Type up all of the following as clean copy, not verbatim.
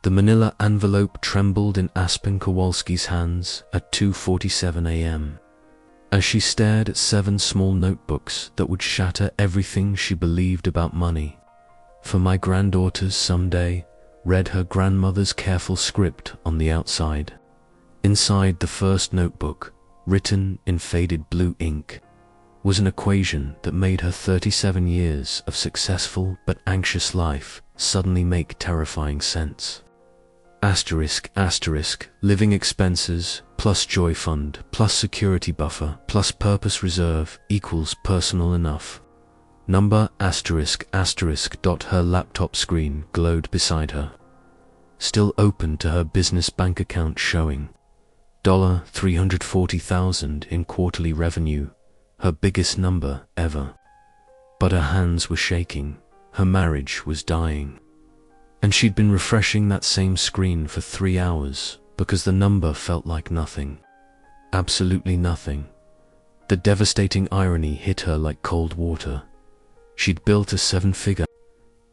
The manila envelope trembled in Aspen Kowalski's hands at 2:47 a.m. as she stared at 7 small notebooks that would shatter everything she believed about money. "For my granddaughters someday," read her grandmother's careful script on the outside. Inside the first notebook, written in faded blue ink, was an equation that made her 37 years of successful but anxious life suddenly make terrifying sense. Asterisk, living expenses plus joy fund plus security buffer plus purpose reserve equals personal enough. Number asterisk. Her laptop screen glowed beside her, still open to her business bank account showing $340,000 in quarterly revenue, her biggest number ever. But her hands were shaking, her marriage was dying. And she'd been refreshing that same screen for 3 hours because the number felt like nothing. Absolutely nothing. The devastating irony hit her like cold water. She'd built a 7-figure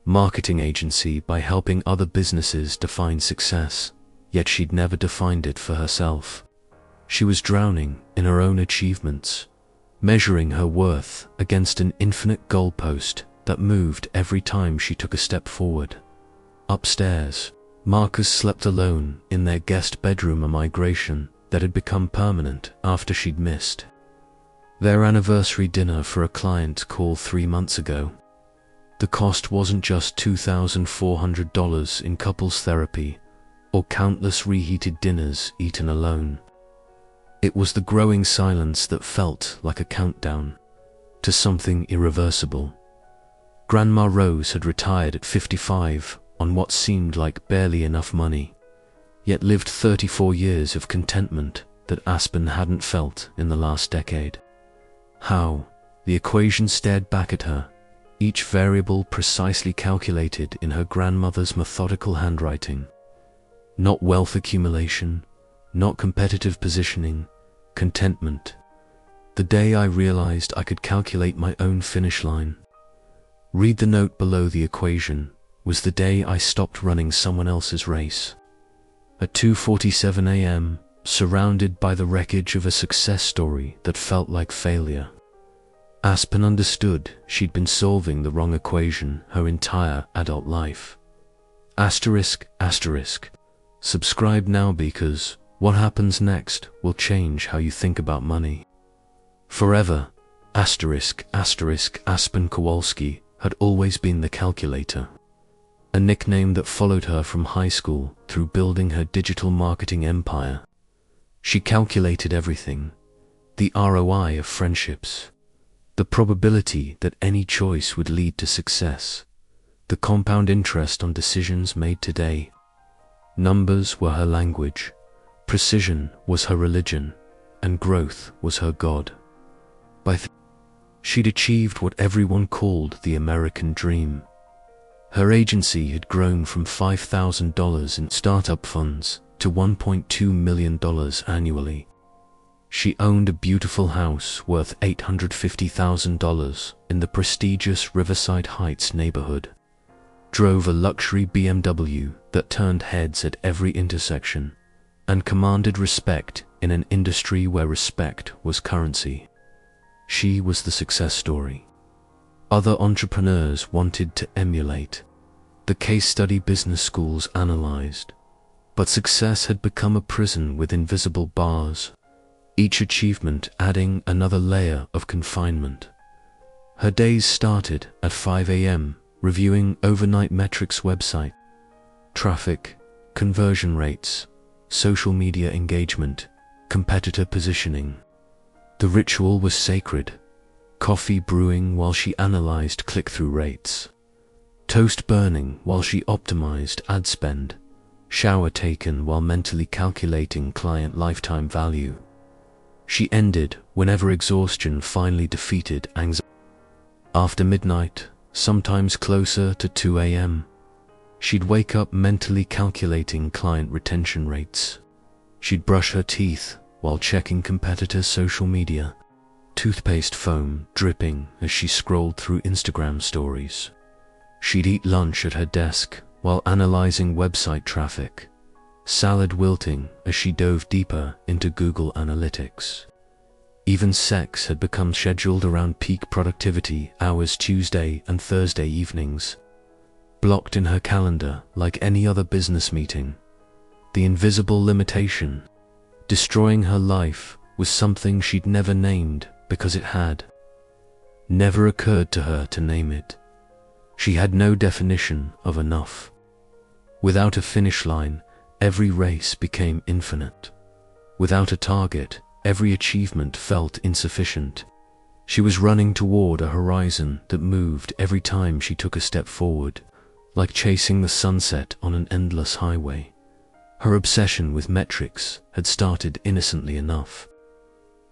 marketing agency by helping other businesses define success, yet she'd never defined it for herself. She was drowning in her own achievements, measuring her worth against an infinite goalpost that moved every time she took a step forward. Upstairs, Marcus slept alone in their guest bedroom, a migration that had become permanent after she'd missed their anniversary dinner for a client call 3 months ago. The cost wasn't just $2,400 in couples therapy or countless reheated dinners eaten alone. It was the growing silence that felt like a countdown to something irreversible. Grandma Rose had retired at 55 on what seemed like barely enough money, yet lived 34 years of contentment that Aspen hadn't felt in the last decade. How? The equation stared back at her, each variable precisely calculated in her grandmother's methodical handwriting. Not wealth accumulation, not competitive positioning, contentment. The day I realized I could calculate my own finish line. Read the note below the equation, was the day I stopped running someone else's race. At 2:47 a.m., surrounded by the wreckage of a success story that felt like failure, Aspen understood she'd been solving the wrong equation her entire adult life. Asterisk. Subscribe now because what happens next will change how you think about money. Forever. Aspen Kowalski had always been the calculator, a nickname that followed her from high school through building her digital marketing empire. She calculated everything: the ROI of friendships, the probability that any choice would lead to success, the compound interest on decisions made today. Numbers were her language, precision was her religion, and growth was her god. She'd achieved what everyone called the American dream. Her agency had grown from $5,000 in startup funds to $1.2 million annually. She owned a beautiful house worth $850,000 in the prestigious Riverside Heights neighborhood, drove a luxury BMW that turned heads at every intersection, and commanded respect in an industry where respect was currency. She was the success story other entrepreneurs wanted to emulate, the case study business schools analyzed. But success had become a prison with invisible bars, each achievement adding another layer of confinement. Her days started at 5 a.m., reviewing Overnight Metrics website, traffic, conversion rates, social media engagement, competitor positioning. The ritual was sacred: coffee brewing while she analyzed click-through rates, toast burning while she optimized ad spend, shower taken while mentally calculating client lifetime value. She ended whenever exhaustion finally defeated anxiety. After midnight, sometimes closer to 2 a.m., she'd wake up mentally calculating client retention rates. She'd brush her teeth while checking competitor social media, toothpaste foam dripping as she scrolled through Instagram stories. She'd eat lunch at her desk while analyzing website traffic, salad wilting as she dove deeper into Google Analytics. Even sex had become scheduled around peak productivity hours Tuesday and Thursday evenings, blocked in her calendar like any other business meeting. The invisible limitation destroying her life was something she'd never named because it had never occurred to her to name it. She had no definition of enough. Without a finish line, every race became infinite. Without a target, every achievement felt insufficient. She was running toward a horizon that moved every time she took a step forward, like chasing the sunset on an endless highway. Her obsession with metrics had started innocently enough.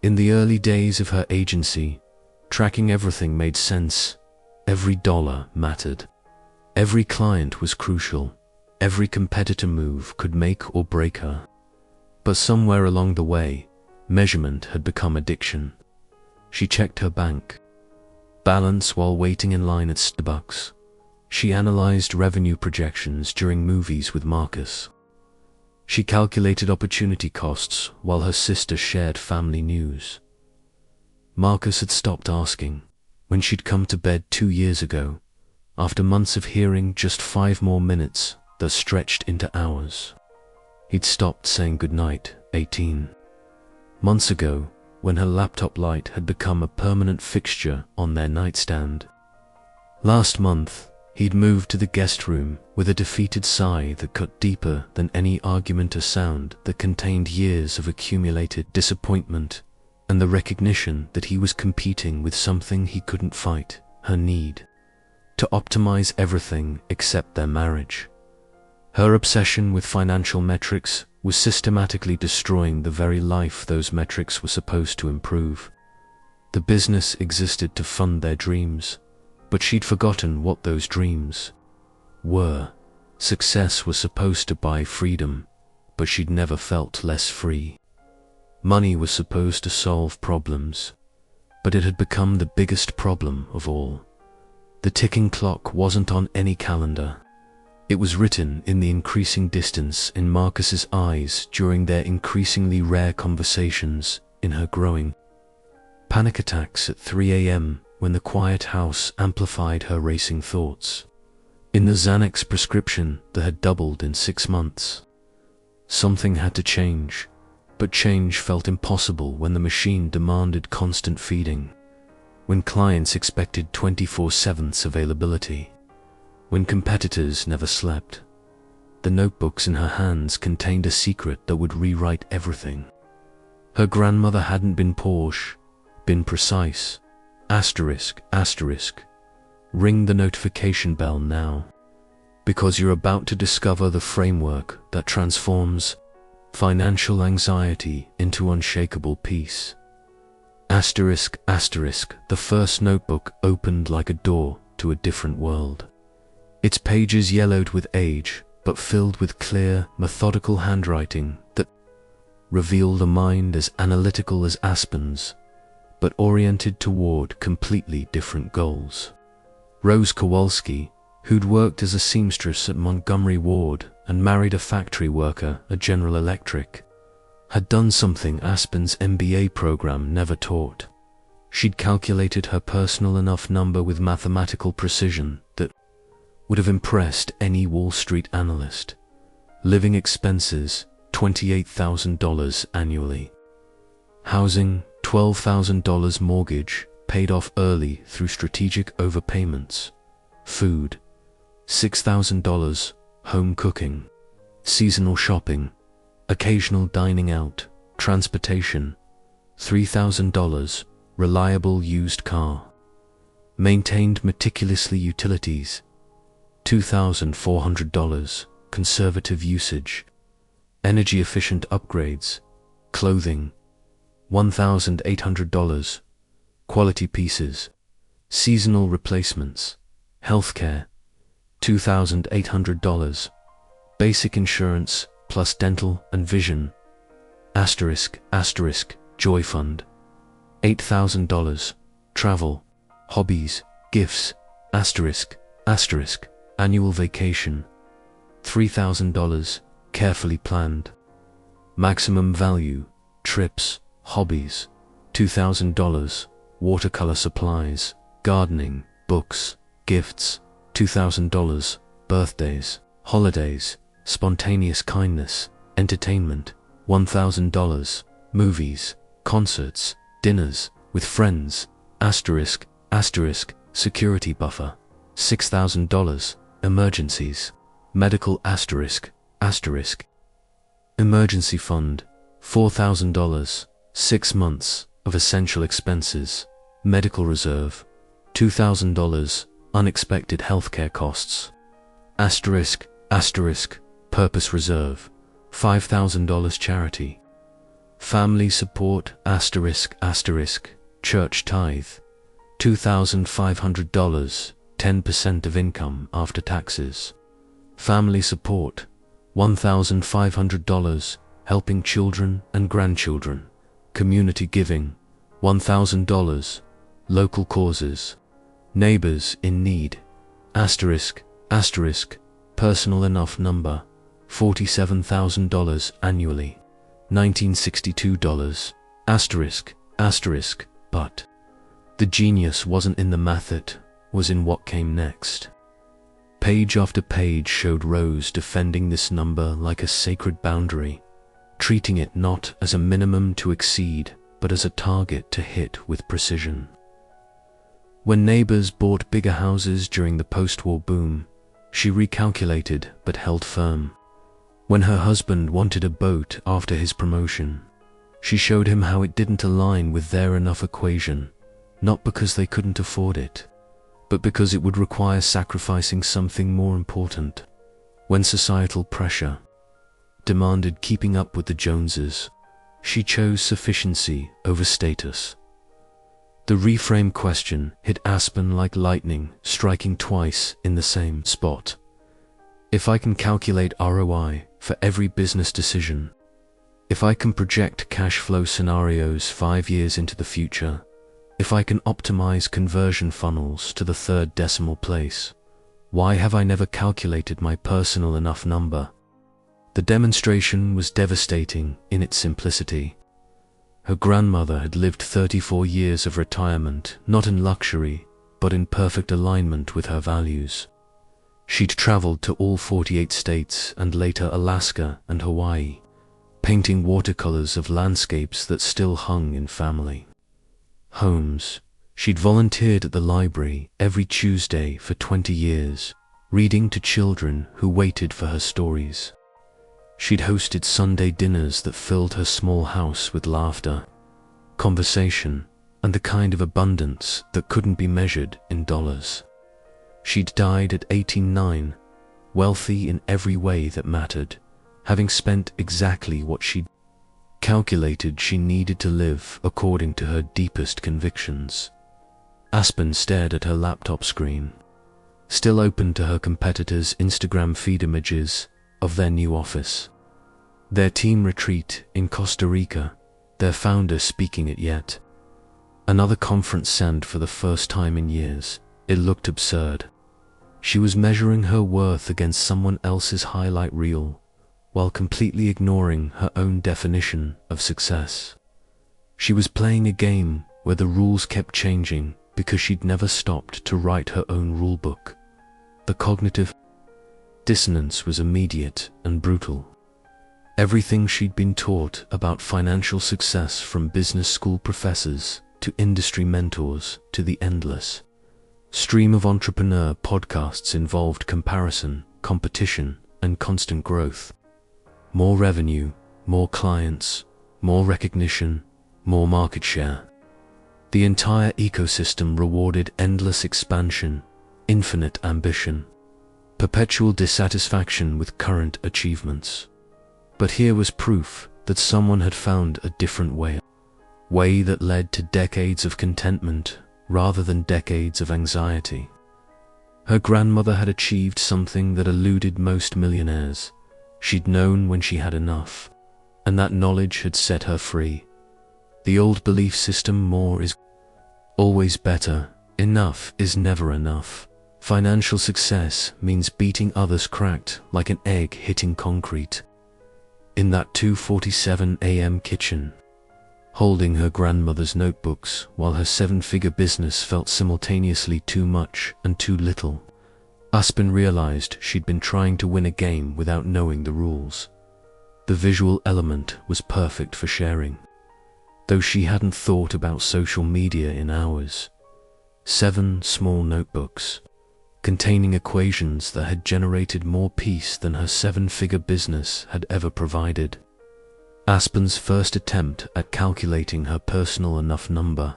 In the early days of her agency, tracking everything made sense. Every dollar mattered. Every client was crucial. Every competitor move could make or break her. But somewhere along the way, measurement had become addiction. She checked her bank balance while waiting in line at Starbucks. She analyzed revenue projections during movies with Marcus. She calculated opportunity costs while her sister shared family news. Marcus had stopped asking when she'd come to bed 2 years ago, after months of hearing just 5 more minutes that stretched into hours. He'd stopped saying goodnight 18 months ago, when her laptop light had become a permanent fixture on their nightstand. Last month, he'd moved to the guest room with a defeated sigh that cut deeper than any argument or sound that contained years of accumulated disappointment and the recognition that he was competing with something he couldn't fight, her need to optimize everything except their marriage. Her obsession with financial metrics was systematically destroying the very life those metrics were supposed to improve. The business existed to fund their dreams, but she'd forgotten what those dreams were. Success was supposed to buy freedom, but she'd never felt less free. Money was supposed to solve problems, but it had become the biggest problem of all. The ticking clock wasn't on any calendar. It was written in the increasing distance in Marcus's eyes during their increasingly rare conversations, in her growing panic attacks at 3 a.m. when the quiet house amplified her racing thoughts, in the Xanax prescription that had doubled in 6 months. Something had to change, but change felt impossible when the machine demanded constant feeding, when clients expected 24/7 availability, when competitors never slept. The notebooks in her hands contained a secret that would rewrite everything. Her grandmother hadn't been Porsche, been precise. Asterisk, asterisk. Ring the notification bell now, because you're about to discover the framework that transforms financial anxiety into unshakable peace. Asterisk, asterisk. The first notebook opened like a door to a different world. Its pages yellowed with age, but filled with clear, methodical handwriting that revealed a mind as analytical as Aspen's, but oriented toward completely different goals. Rose Kowalski, who'd worked as a seamstress at Montgomery Ward and married a factory worker at General Electric, had done something Aspen's MBA program never taught. She'd calculated her personal enough number with mathematical precision that would have impressed any Wall Street analyst. Living expenses, $28,000 annually. Housing, $12,000 mortgage, paid off early through strategic overpayments. Food, $6,000, home cooking, seasonal shopping, occasional dining out, transportation, $3,000, reliable used car, maintained meticulously utilities, $2,400, conservative usage, energy-efficient upgrades, clothing, $1,800, quality pieces, seasonal replacements, healthcare, $2,800, basic insurance plus dental and vision, asterisk, asterisk, joy fund, $8,000, travel, hobbies, gifts, asterisk, asterisk, annual vacation, $3,000, carefully planned. Maximum value, trips, hobbies, $2,000, watercolor supplies, gardening, books, gifts, $2,000, birthdays, holidays, spontaneous kindness, entertainment, $1,000, movies, concerts, dinners, with friends, asterisk, security buffer, $6,000, emergencies, medical asterisk, emergency fund, $4,000, 6 months of essential expenses, medical reserve, $2,000, unexpected healthcare costs, asterisk, purpose reserve, $5,000 charity, family support asterisk, church tithe, $2,500, 10% of income after taxes, family support, $1,500, helping children and grandchildren, community giving, $1,000, local causes, neighbors in need, asterisk, personal enough number, $47,000 annually, $1962, asterisk, but the genius wasn't in the math, it was in what came next. Page after page showed Rose defending this number like a sacred boundary, treating it not as a minimum to exceed, but as a target to hit with precision. When neighbors bought bigger houses during the post-war boom, she recalculated but held firm. When her husband wanted a boat after his promotion, she showed him how it didn't align with their enough equation, not because they couldn't afford it, but because it would require sacrificing something more important. When societal pressure demanded keeping up with the Joneses, she chose sufficiency over status. The reframe question hit Aspen like lightning, striking twice in the same spot. If I can calculate ROI for every business decision, if I can project cash flow scenarios 5 years into the future, if I can optimize conversion funnels to the 3rd decimal place, why have I never calculated my personal enough number? The demonstration was devastating in its simplicity. Her grandmother had lived 34 years of retirement, not in luxury, but in perfect alignment with her values. She'd traveled to all 48 states and later Alaska and Hawaii, painting watercolors of landscapes that still hung in family homes. She'd volunteered at the library every Tuesday for 20 years, reading to children who waited for her stories. She'd hosted Sunday dinners that filled her small house with laughter, conversation, and the kind of abundance that couldn't be measured in dollars. She'd died at 89, wealthy in every way that mattered, having spent exactly what she'd calculated she needed to live according to her deepest convictions. Aspen stared at her laptop screen, still open to her competitors' Instagram feed images of their new office, their team retreat in Costa Rica, their founder speaking at yet another conference sent for the first time in years. It looked absurd. She was measuring her worth against someone else's highlight reel, while completely ignoring her own definition of success. She was playing a game where the rules kept changing because she'd never stopped to write her own rulebook. The cognitive dissonance was immediate and brutal. Everything she'd been taught about financial success, from business school professors to industry mentors to the endless stream of entrepreneur podcasts, involved comparison, competition, and constant growth. More revenue, more clients, more recognition, more market share. The entire ecosystem rewarded endless expansion, infinite ambition, perpetual dissatisfaction with current achievements. But here was proof that someone had found a different way that led to decades of contentment rather than decades of anxiety. Her grandmother had achieved something that eluded most millionaires. She'd known when she had enough, and that knowledge had set her free. The old belief system, more is always better, enough is never enough, Financial success means beating others cracked like an egg hitting concrete. In that 2:47 a.m. kitchen, holding her grandmother's notebooks while her seven-figure business felt simultaneously too much and too little, Aspen realized she'd been trying to win a game without knowing the rules. The visual element was perfect for sharing, though she hadn't thought about social media in hours. 7 small notebooks, containing equations that had generated more peace than her seven-figure business had ever provided. Aspen's first attempt at calculating her personal enough number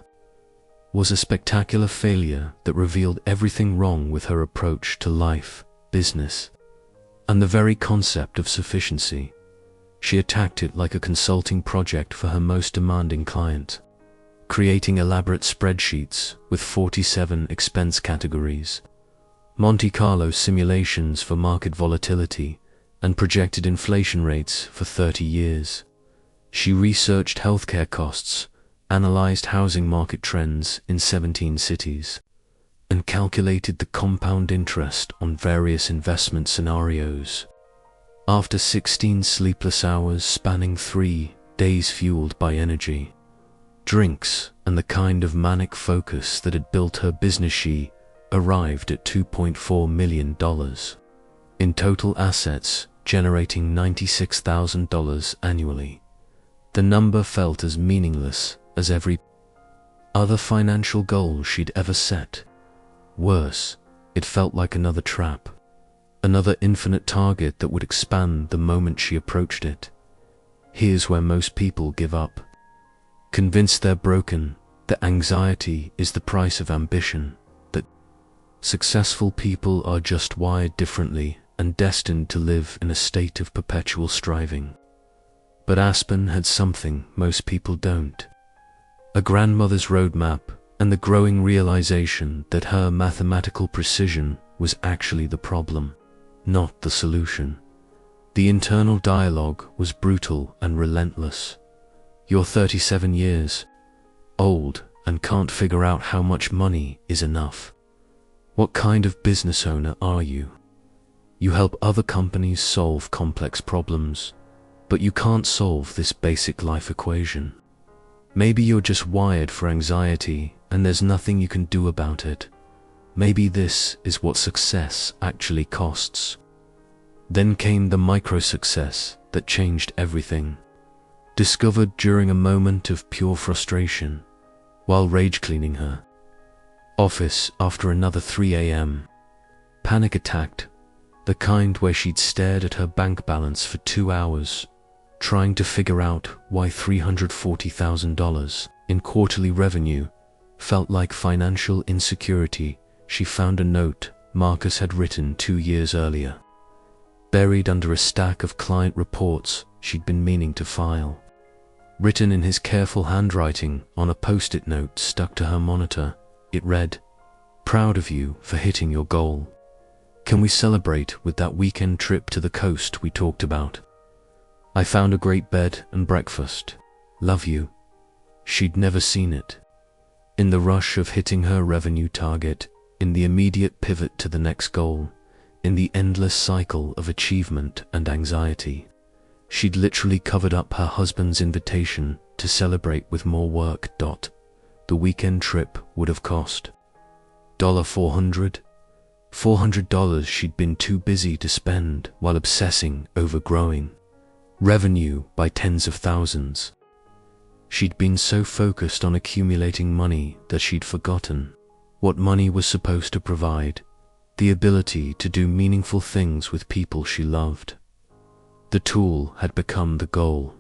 was a spectacular failure that revealed everything wrong with her approach to life, business, and the very concept of sufficiency. She attacked it like a consulting project for her most demanding client, creating elaborate spreadsheets with 47 expense categories, Monte Carlo simulations for market volatility, and projected inflation rates for 30 years. She researched healthcare costs, analyzed housing market trends in 17 cities, and calculated the compound interest on various investment scenarios. After 16 sleepless hours spanning 3 days fueled by energy, drinks, and the kind of manic focus that had built her business, she arrived at $2.4 million in total assets, generating $96,000 annually. The number felt as meaningless as every other financial goal she'd ever set. Worse, it felt like another trap, another infinite target that would expand the moment she approached it. Here's where most people give up. Convinced they're broken, that anxiety is the price of ambition, that successful people are just wired differently and destined to live in a state of perpetual striving. But Aspen had something most people don't: a grandmother's roadmap and the growing realization that her mathematical precision was actually the problem, not the solution. The internal dialogue was brutal and relentless. You're 37 years old and can't figure out how much money is enough. What kind of business owner are you? You help other companies solve complex problems, but you can't solve this basic life equation. Maybe you're just wired for anxiety and there's nothing you can do about it. Maybe this is what success actually costs. Then came the micro-success that changed everything. Discovered during a moment of pure frustration, while rage cleaning her office after another 3 a.m. panic attacked, the kind where she'd stared at her bank balance for 2 hours, trying to figure out why $340,000 in quarterly revenue felt like financial insecurity. She found a note Marcus had written 2 years earlier, buried under a stack of client reports she'd been meaning to file. Written in his careful handwriting on a post-it note stuck to her monitor, it read, "Proud of you for hitting your goal. Can we celebrate with that weekend trip to the coast we talked about? I found a great bed and breakfast. Love you." She'd never seen it. In the rush of hitting her revenue target, in the immediate pivot to the next goal, in the endless cycle of achievement and anxiety, she'd literally covered up her husband's invitation to celebrate with more work. The weekend trip would have cost $400 she'd been too busy to spend while obsessing over growing revenue by tens of thousands. She'd been so focused on accumulating money that she'd forgotten what money was supposed to provide: the ability to do meaningful things with people she loved. The tool had become the goal.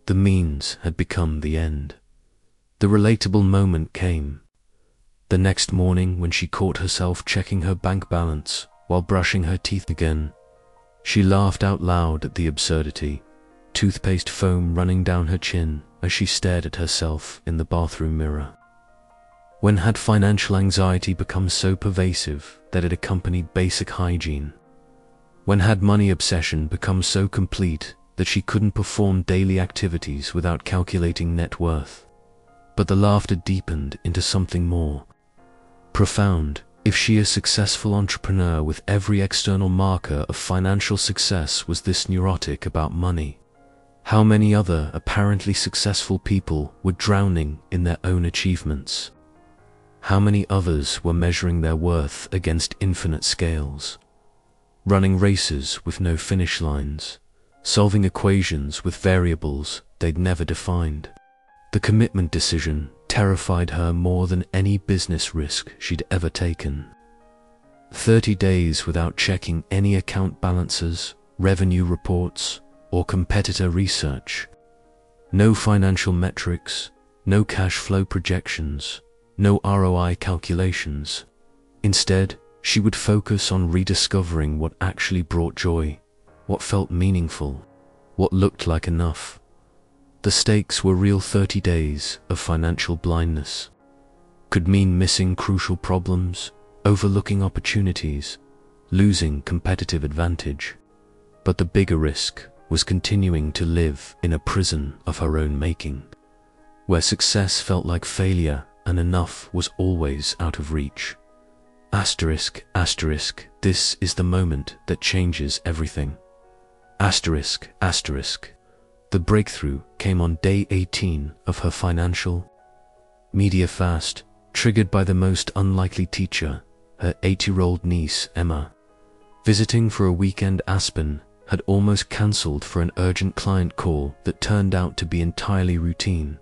The means had become the end. The relatable moment came. The next morning, when she caught herself checking her bank balance while brushing her teeth again, she laughed out loud at the absurdity, toothpaste foam running down her chin as she stared at herself in the bathroom mirror. When had financial anxiety become so pervasive that it accompanied basic hygiene? When had money obsession become so complete that she couldn't perform daily activities without calculating net worth? But the laughter deepened into something more profound. If she, a successful entrepreneur with every external marker of financial success, was this neurotic about money, how many other apparently successful people were drowning in their own achievements? How many others were measuring their worth against infinite scales, running races with no finish lines, solving equations with variables they'd never defined? The commitment decision terrified her more than any business risk she'd ever taken. 30 days without checking any account balances, revenue reports, or competitor research. No financial metrics, no cash flow projections, no ROI calculations. Instead, she would focus on rediscovering what actually brought joy, what felt meaningful, what looked like enough. The stakes were real. 30 days of financial blindness could mean missing crucial problems, overlooking opportunities, losing competitive advantage. But the bigger risk was continuing to live in a prison of her own making, where success felt like failure and enough was always out of reach. Asterisk, asterisk, this is the moment that changes everything. Asterisk, asterisk. The breakthrough came on day 18 of her financial media fast, triggered by the most unlikely teacher, her 8-year-old niece, Emma. Visiting for a weekend, Aspen had almost cancelled for an urgent client call that turned out to be entirely routine.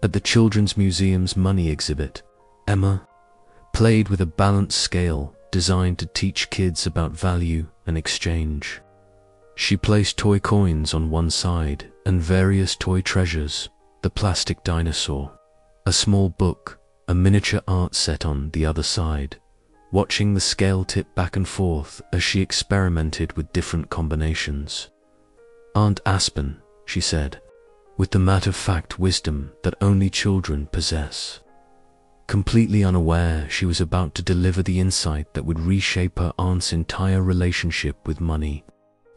At the Children's Museum's money exhibit, Emma played with a balance scale designed to teach kids about value and exchange. She placed toy coins on one side and various toy treasures, the plastic dinosaur, a small book, a miniature art set on the other side, watching the scale tip back and forth as she experimented with different combinations. "Aunt Aspen," she said, with the matter-of-fact wisdom that only children possess. Completely unaware she was about to deliver the insight that would reshape her aunt's entire relationship with money.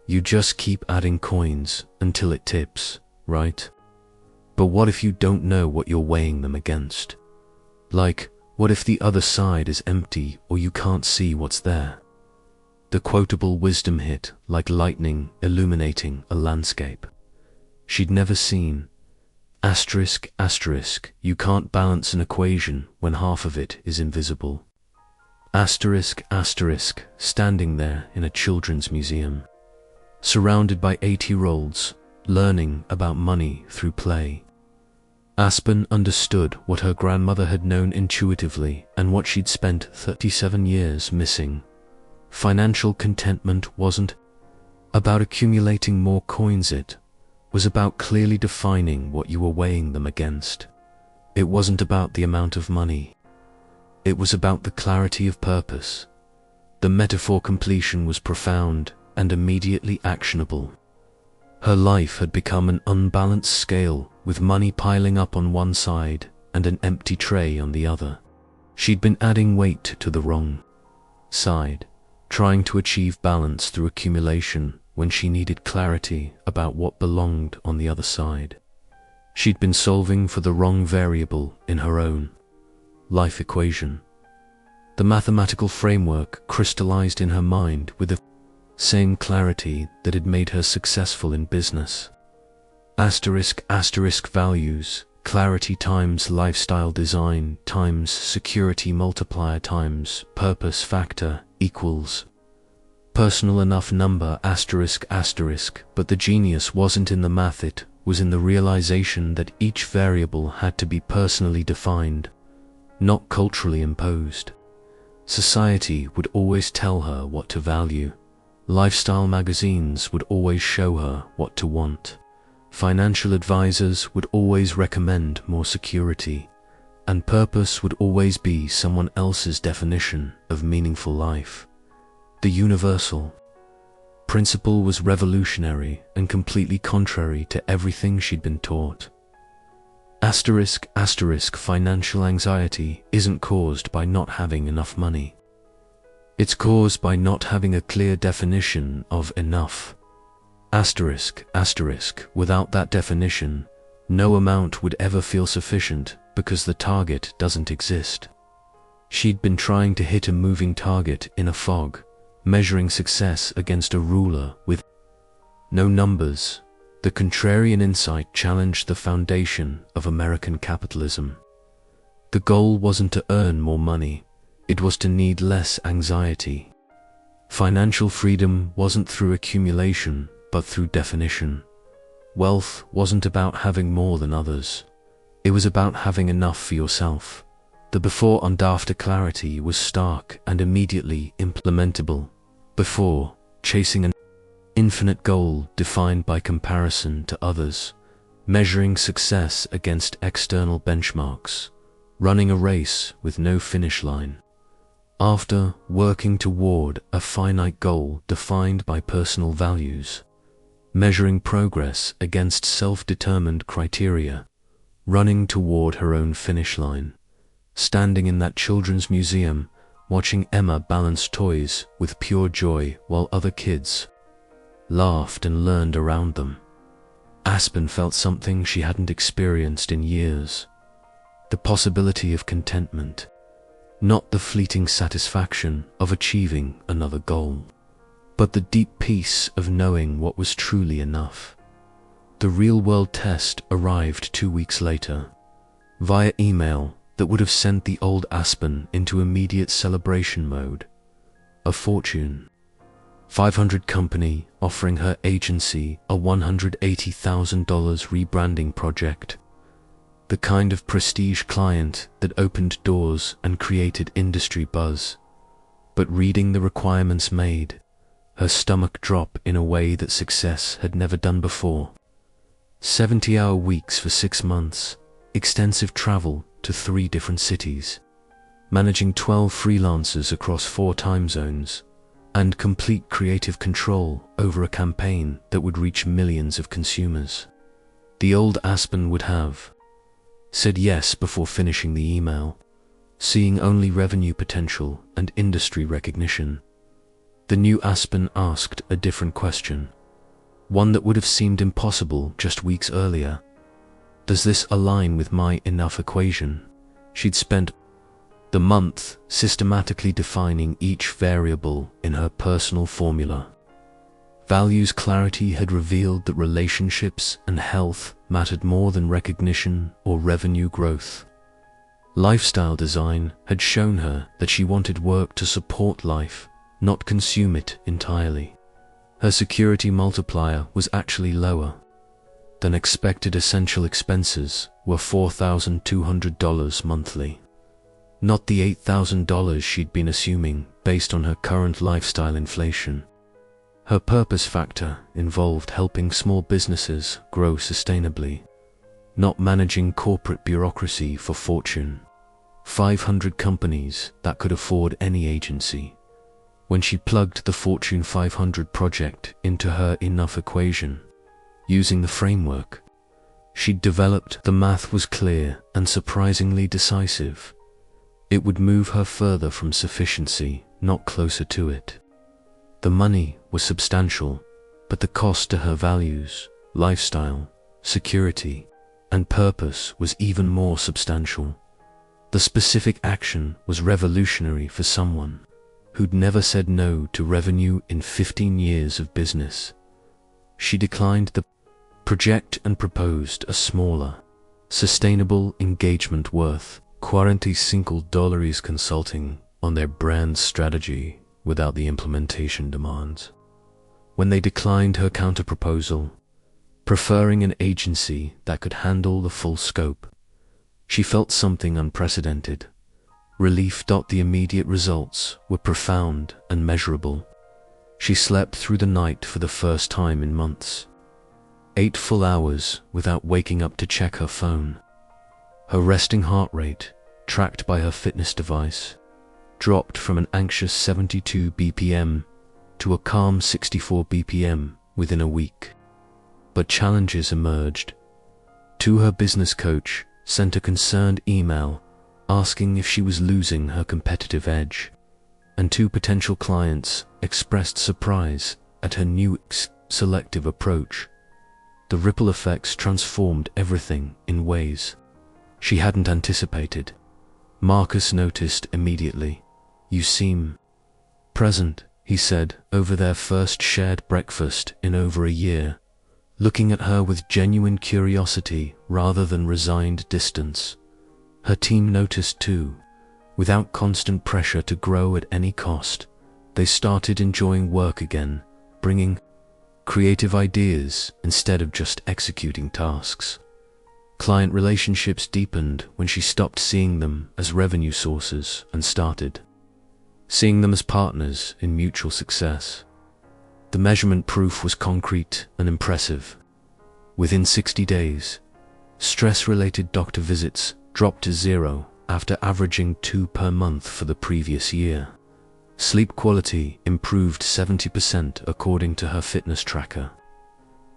You just keep adding coins until it tips, right? But what if you don't know what you're weighing them against? Like, what if the other side is empty or you can't see what's there? The quotable wisdom hit like lightning illuminating a landscape she'd never seen. Asterisk, asterisk, you can't balance an equation when half of it is invisible. Asterisk, asterisk, standing there in a children's museum, surrounded by 8-year-olds, learning about money through play. Aspen understood what her grandmother had known intuitively and what she'd spent 37 years missing. Financial contentment wasn't about accumulating more coins, it was about clearly defining what you were weighing them against. It wasn't about the amount of money. It was about the clarity of purpose. The metaphor completion was profound and immediately actionable. Her life had become an unbalanced scale, with money piling up on one side and an empty tray on the other. She'd been adding weight to the wrong side, trying to achieve balance through accumulation when she needed clarity about what belonged on the other side. She'd been solving for the wrong variable in her own life equation. The mathematical framework crystallized in her mind with the same clarity that had made her successful in business. Asterisk, asterisk, values, clarity times lifestyle design times security multiplier times purpose factor equals personal enough number, asterisk, asterisk. But the genius wasn't in the math, it was in the realization that each variable had to be personally defined, not culturally imposed. Society would always tell her what to value. Lifestyle magazines would always show her what to want. Financial advisors would always recommend more security, and purpose would always be someone else's definition of meaningful life. The universal principle was revolutionary and completely contrary to everything she'd been taught. Asterisk, asterisk, financial anxiety isn't caused by not having enough money. It's caused by not having a clear definition of enough. Asterisk, asterisk, without that definition, no amount would ever feel sufficient because the target doesn't exist. She'd been trying to hit a moving target in a fog, measuring success against a ruler with no numbers. The contrarian insight challenged the foundation of American capitalism. The goal wasn't to earn more money, it was to need less anxiety. Financial freedom wasn't through accumulation, but through definition. Wealth wasn't about having more than others. It was about having enough for yourself. The before and after clarity was stark and immediately implementable. Before, chasing an infinite goal defined by comparison to others, measuring success against external benchmarks, running a race with no finish line. After, working toward a finite goal defined by personal values, measuring progress against self-determined criteria, running toward her own finish line, standing in that children's museum, watching Emma balance toys with pure joy while other kids laughed and learned around them. Aspen felt something she hadn't experienced in years. The possibility of contentment, not the fleeting satisfaction of achieving another goal, but the deep peace of knowing what was truly enough. The real-world test arrived 2 weeks later, via email that would have sent the old Aspen into immediate celebration mode. A Fortune 500 company offering her agency a $180,000 rebranding project. The kind of prestige client that opened doors and created industry buzz. But reading the requirements made her stomach drop in a way that success had never done before. 70-hour weeks for 6 months, extensive travel to 3 different cities, managing 12 freelancers across 4 time zones, and complete creative control over a campaign that would reach millions of consumers. The old Aspen would have said yes before finishing the email, seeing only revenue potential and industry recognition. The new Aspen asked a different question, one that would have seemed impossible just weeks earlier. Does this align with my enough equation? She'd spent the month systematically defining each variable in her personal formula. Values clarity had revealed that relationships and health mattered more than recognition or revenue growth. Lifestyle design had shown her that she wanted work to support life, not consume it entirely. Her security multiplier was actually lower than expected. Essential expenses were $4,200 monthly, not the $8,000 she'd been assuming based on her current lifestyle inflation. Her purpose factor involved helping small businesses grow sustainably, not managing corporate bureaucracy for Fortune 500 companies that could afford any agency. When she plugged the Fortune 500 project into her enough equation, using the framework she'd developed, the math was clear and surprisingly decisive. It would move her further from sufficiency, not closer to it. The money was substantial, but the cost to her values, lifestyle, security, and purpose was even more substantial. The specific action was revolutionary for someone who'd never said no to revenue in 15 years of business. She declined the project and proposed a smaller, sustainable engagement worth $45 consulting on their brand strategy without the implementation demands. When they declined her counterproposal, preferring an agency that could handle the full scope, she felt something unprecedented. Relief. The immediate results were profound and measurable. She slept through the night for the first time in months. 8 full hours without waking up to check her phone. Her resting heart rate, tracked by her fitness device, dropped from an anxious 72 BPM to a calm 64 BPM within a week. But challenges emerged. Her business coach sent a concerned email asking if she was losing her competitive edge, and 2 potential clients expressed surprise at her new selective approach. The ripple effects transformed everything in ways she hadn't anticipated. Marcus noticed immediately. "You seem present," he said over their first shared breakfast in over a year, looking at her with genuine curiosity rather than resigned distance. Her team noticed too. Without constant pressure to grow at any cost, they started enjoying work again, bringing creative ideas instead of just executing tasks. Client relationships deepened when she stopped seeing them as revenue sources and started seeing them as partners in mutual success. The measurement proof was concrete and impressive. Within 60 days, stress-related doctor visits dropped to 0 after averaging 2 per month for the previous year. Sleep quality improved 70% according to her fitness tracker.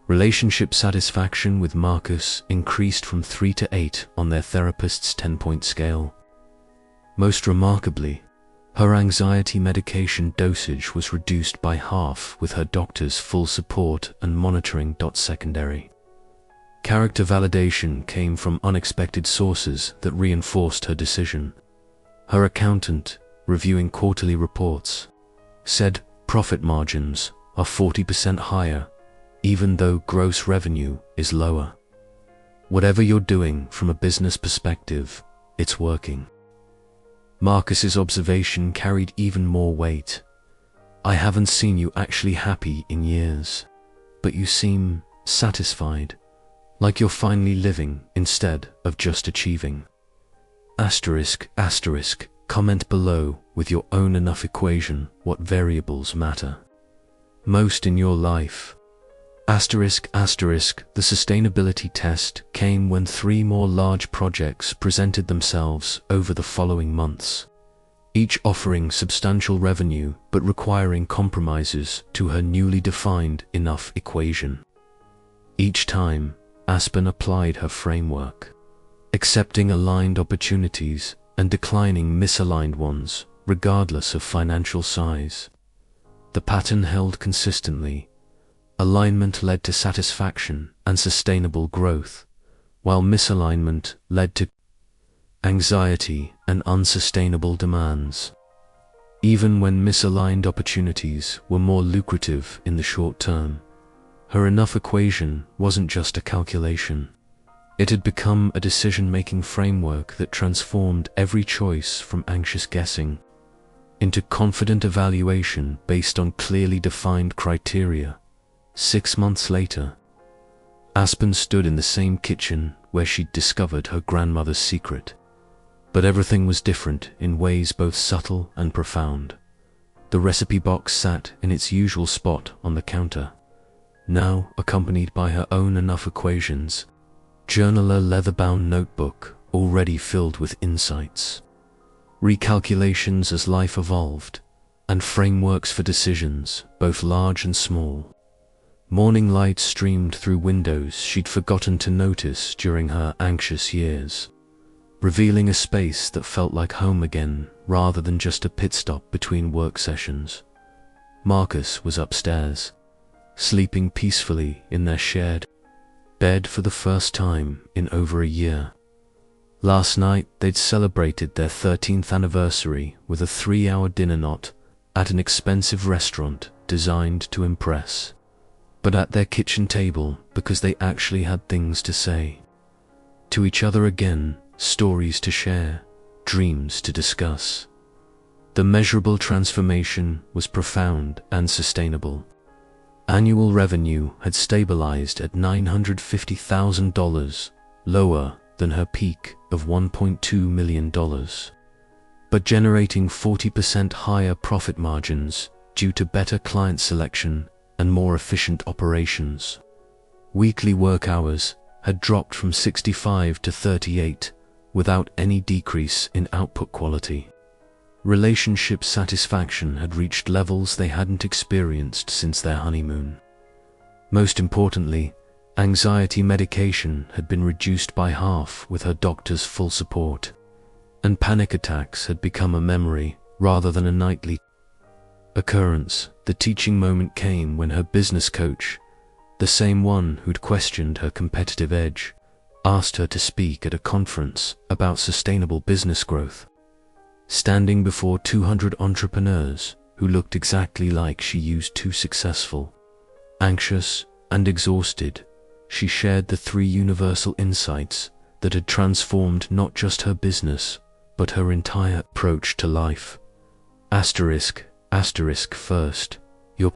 Relationship satisfaction with Marcus increased from 3 to 8 on their therapist's 10-point scale. Most remarkably, her anxiety medication dosage was reduced by half with her doctor's full support and monitoring. Secondary character validation came from unexpected sources that reinforced her decision. Her accountant, reviewing quarterly reports, said profit margins are 40% higher, even though gross revenue is lower. Whatever you're doing from a business perspective, it's working. Marcus's observation carried even more weight. "I haven't seen you actually happy in years, but you seem satisfied, like you're finally living instead of just achieving." ****, comment below with your own enough equation what variables matter most in your life. ****, the sustainability test came when 3 more large projects presented themselves over the following months, each offering substantial revenue but requiring compromises to her newly defined enough equation. Each time, Aspen applied her framework, accepting aligned opportunities and declining misaligned ones, regardless of financial size. The pattern held consistently. Alignment led to satisfaction and sustainable growth, while misalignment led to anxiety and unsustainable demands. Even when misaligned opportunities were more lucrative in the short term, her enough equation wasn't just a calculation. It had become a decision-making framework that transformed every choice from anxious guessing into confident evaluation based on clearly defined criteria. 6 months later, Aspen stood in the same kitchen where she'd discovered her grandmother's secret. But everything was different in ways both subtle and profound. The recipe box sat in its usual spot on the counter, now accompanied by her own enough equations, journaler leather-bound notebook already filled with insights, recalculations as life evolved, and frameworks for decisions, both large and small. Morning light streamed through windows she'd forgotten to notice during her anxious years, revealing a space that felt like home again rather than just a pit stop between work sessions. Marcus was upstairs, sleeping peacefully in their shared bed for the first time in over a year. Last night they'd celebrated their 13th anniversary with a 3-hour dinner not at an expensive restaurant designed to impress, but at their kitchen table because they actually had things to say to each other again, stories to share, dreams to discuss. The measurable transformation was profound and sustainable. Annual revenue had stabilized at $950,000, lower than her peak of $1.2 million, but generating 40% higher profit margins due to better client selection and more efficient operations. Weekly work hours had dropped from 65 to 38 without any decrease in output quality. Relationship satisfaction had reached levels they hadn't experienced since their honeymoon. Most importantly, anxiety medication had been reduced by half with her doctor's full support, and panic attacks had become a memory rather than a nightly occurrence. The teaching moment came when her business coach, the same one who'd questioned her competitive edge, asked her to speak at a conference about sustainable business growth. standing before 200 entrepreneurs who looked exactly like she used to successful. Anxious and exhausted, she shared the three universal insights that had transformed not just her business, but her entire approach to life. Asterisk first, your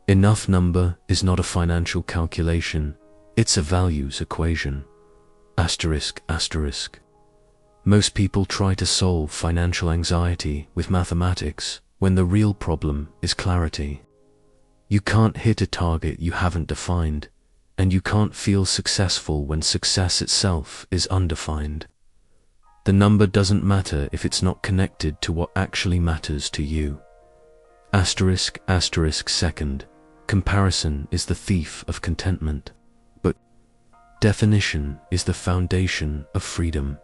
enough number is not a financial calculation, it's a values equation. Asterisk. Most people try to solve financial anxiety with mathematics when the real problem is clarity. You can't hit a target you haven't defined, and you can't feel successful when success itself is undefined. The number doesn't matter if it's not connected to what actually matters to you. Asterisk second, comparison is the thief of contentment, but definition is the foundation of freedom.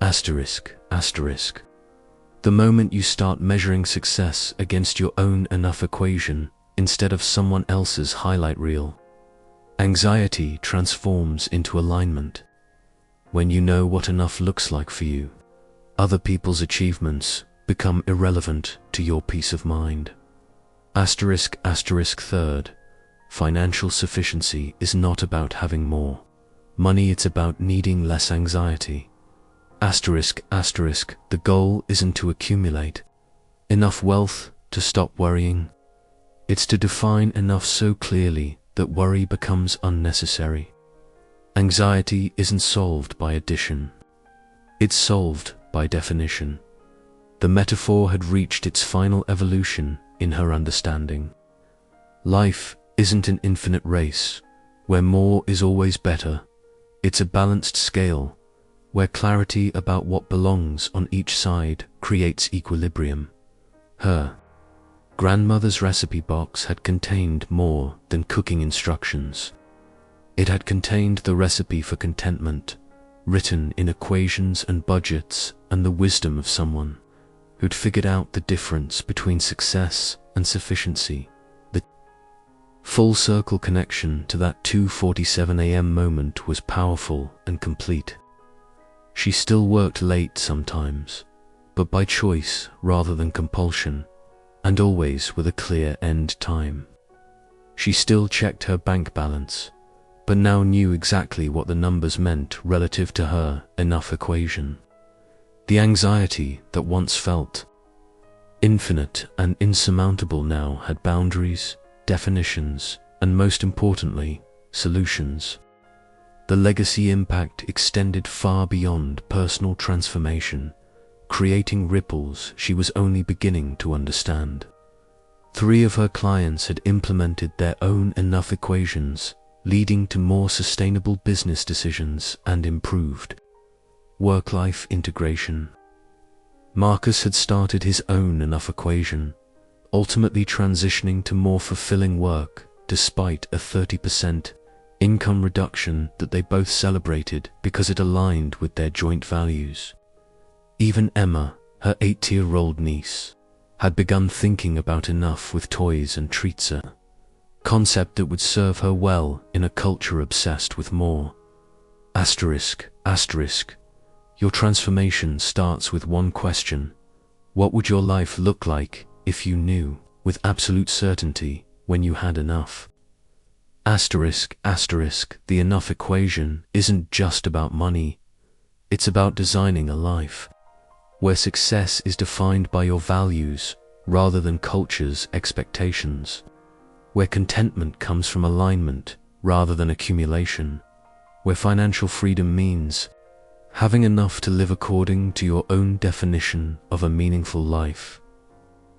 Asterisk. The moment you start measuring success against your own enough equation instead of someone else's highlight reel, anxiety transforms into alignment. When you know what enough looks like for you, other people's achievements become irrelevant to your peace of mind. Asterisk third, financial sufficiency is not about having more money, it's about needing less anxiety. Asterisk, the goal isn't to accumulate enough wealth to stop worrying. It's to define enough so clearly that worry becomes unnecessary. Anxiety isn't solved by addition. It's solved by definition. The metaphor had reached its final evolution in her understanding. Life isn't an infinite race where more is always better. It's a balanced scale where clarity about what belongs on each side creates equilibrium. Her grandmother's recipe box had contained more than cooking instructions. It had contained the recipe for contentment, written in equations and budgets, and the wisdom of someone who'd figured out the difference between success and sufficiency. The full circle connection to that 2:47 a.m. moment was powerful and complete. She still worked late sometimes, but by choice rather than compulsion, and always with a clear end time. She still checked her bank balance, but now knew exactly what the numbers meant relative to her enough equation. The anxiety that once felt infinite and insurmountable now had boundaries, definitions, and most importantly, solutions. The legacy impact extended far beyond personal transformation, creating ripples she was only beginning to understand. 3 of her clients had implemented their own enough equations, leading to more sustainable business decisions and improved work-life integration. Marcus had started his own enough equation, ultimately transitioning to more fulfilling work despite a 30% income reduction that they both celebrated because it aligned with their joint values. Even Emma, her 8-year-old niece, had begun thinking about enough with toys and treats, a concept that would serve her well in a culture obsessed with more. Asterisk. Your transformation starts with one question. What would your life look like if you knew with absolute certainty when you had enough? Asterisk. The enough equation isn't just about money. It's about designing a life where success is defined by your values rather than culture's expectations, where contentment comes from alignment rather than accumulation, where financial freedom means having enough to live according to your own definition of a meaningful life.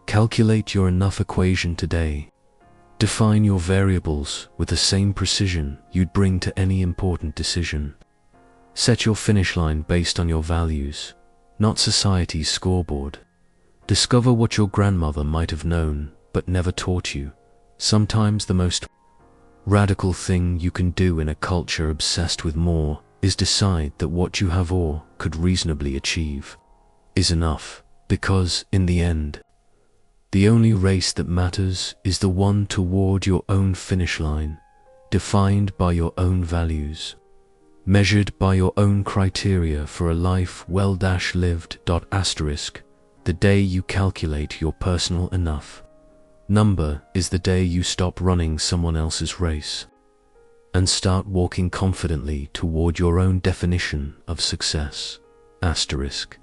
Calculate your enough equation today. Define your variables with the same precision you'd bring to any important decision. Set your finish line based on your values, not society's scoreboard. Discover what your grandmother might have known but never taught you. Sometimes the most radical thing you can do in a culture obsessed with more is decide that what you have or could reasonably achieve is enough, because in the end, the only race that matters is the one toward your own finish line, defined by your own values, measured by your own criteria for a life well-lived. The day you calculate your personal enough number is the day you stop running someone else's race and start walking confidently toward your own definition of success. Asterisk.